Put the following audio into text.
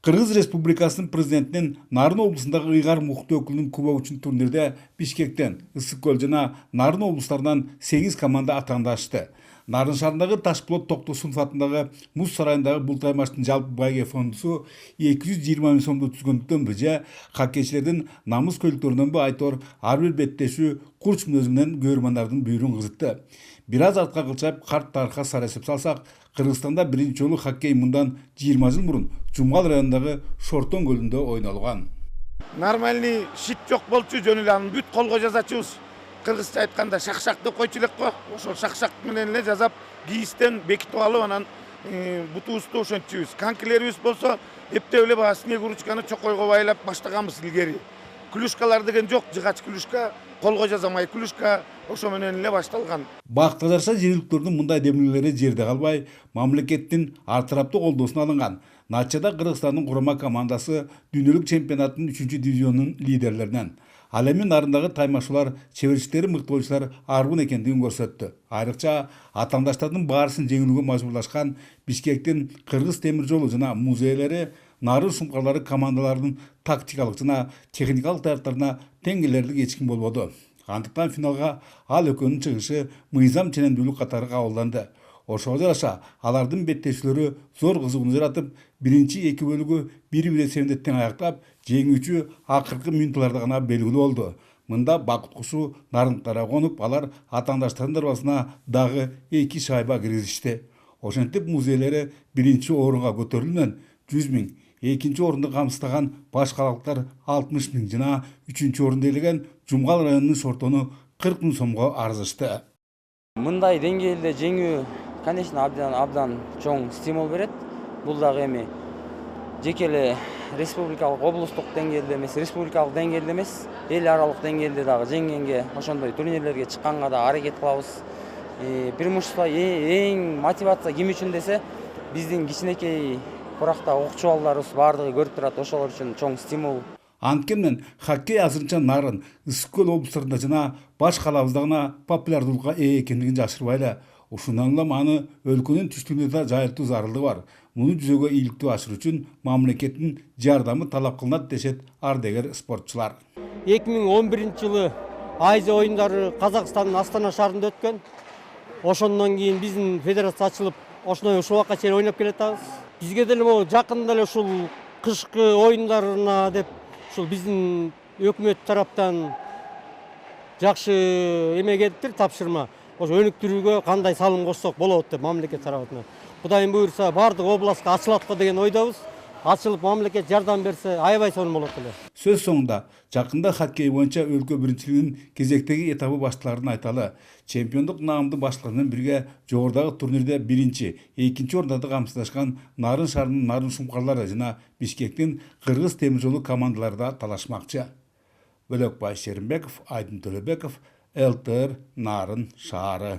Кыргыз Республикасынын президентинин Нарын облусундагы Ыйгар Мукты өкүлүнүн кубогу үчүн турнирде Бишкектен, Ысык Көл жана Нарын облустарынан 8 команда атаандашты. Нарын шаарындагы Ташболот Токтосунов атындагы Муз сарайындагы бул таймаштын жалпы байге фондусу 220 миң сомду түзгөндүктөн бирже хоккейчилердин намыс көйлөктөрүнөн Айтор ар бир беттешүү курч мүнөзү көрөрмандардын бүйүрүн кызытты. Бир аз артка кылчайып карт тарыхка сар эсеп салсак, Кыргызстанда биринчи жолу хоккей мындан 20 жыл мурун Жумгал районундагы Шортон көлүндө ойнолгон. Нормальный шит жок болчу, жөн эле анын бүт колго жазачубуз. Кыргызча айтканда шакшак деп койчу элек го. Ошол шакшак менен эле жазап, кийистен бекитип алып, анан бутубузду ошентчүбүз. Конкилерибиз болсо, эптеп эле баягы снег ручканы чокойго байлап баштаганбыз илгери. Клюшкалар деген жок, жыгач клюшка, колго жазамай клюшка, ошо менен эле башталган. Бактыга жараша жергиликтөрдүн мындай демилгелери жерде калбай, мамлекеттин ар тараптуу колдоосуна алынган. Натчада Кыргызстандын курама командасы дүйнөлүк чемпионаттын 3-дивизионунун лидерлеринен. Ал эми нарындагы таймашуулар чеберчиликтери мыкты ойчулар арбын экендигин көрсөттү. Айрыкча атаандаштардын баарысын жеңүүгө мажбурлашкан Бишкектин Кыргыз темир жолу жана музейлери Нарын сумкалары командаларынын тактикалык жана техникалык даярлыктарына тең келерлик эч ким болбоду. Андыктан финалга ал экөөнүн чыгышы мыйзам ченемдүүлүк катары кабылданды. Ошого жараша алардын беттешүүлөрү зор кызыгууну жаратып, биринчи эки бөлүгү 1-1 эсебинде тең аяктап, жеңүүчү акыркы минуттарда гана белгилүү болду. Мында бакыт кушу нарындыктарга конуп, алар атаандаштардын дарбазасына дагы 2 шайба киргизишти. Ошентип музейлери биринчи орунга көтөрүлгөн 100 миң, экинчи орунду камсыздаган баш калалыктар 60 миң жана үчүнчү орунду ээлеген Жумгал районунун Шортону 40 миң сомго арзышты. Мындай деңгээлде жеңүү, конечно, абдан чоң стимул берет. Бул дагы эми жеке эле республикалык, облустук деңгээлде эмес, республикалык деңгээлде эмес, эл аралык деңгээлде дагы жеңгенге, ошондой турнирлерге чыкканга да аракет кылабыз. Преимущество эң мотивация ким үчүн десе, биздин кичинекей буракта окуучу балдарыбыз баардыгы көрүп турат, ошолор үчүн чоң стимул. Анткени хоккей азырынча Нарын, Ысык Көл облустарында жана баш калабызда гана популярдуулукка ээ экендигин жашырбайлы. Ушундан улам аны өлкөнүн түштүгүнө да жайылтуу зарылдыгы бар. Муну жүзөгө ийгиликтүү ашыруу үчүн мамлекеттин жардамы талап кылынат дешет ардегер спортчулар. 2011-жылы Азия оюндары Казакстандын Астана шаарында өткөн. Ошондон кийин биздин федерация ачылып, ушул убакка чейин ойноп келатабыз. Бизге деле могу жакында эле ушул кышкы оюндарына деп ушул биздин өкмөт тараптан жакшы эме келиптир, тапшырма. Ошо өнүктүрүүгө кандай салым кошсок болот деп мамлекет тарабынан. Кудайым буйрса баардык областка ачылат го деген ойдобуз. Ачылып мамлекет жардам берсе аябай сонун болот эле. Сөз соңунда жакында хоккей боюнча өлкө биринчилигинин кезектеги этабы башталарын айталы. Чемпиондук наамды башталган бирге жогорудагы турнирде биринчи, экинчи орундарда камсыздашкан Нарын шаарынын Нарын сумкалары жана Бишкектин Кыргыз темир жолу командалары да талашмакчы. Бөлөкбай Шеримбеков, Айдын Төлөбеков, ЛТР Нарын шаары.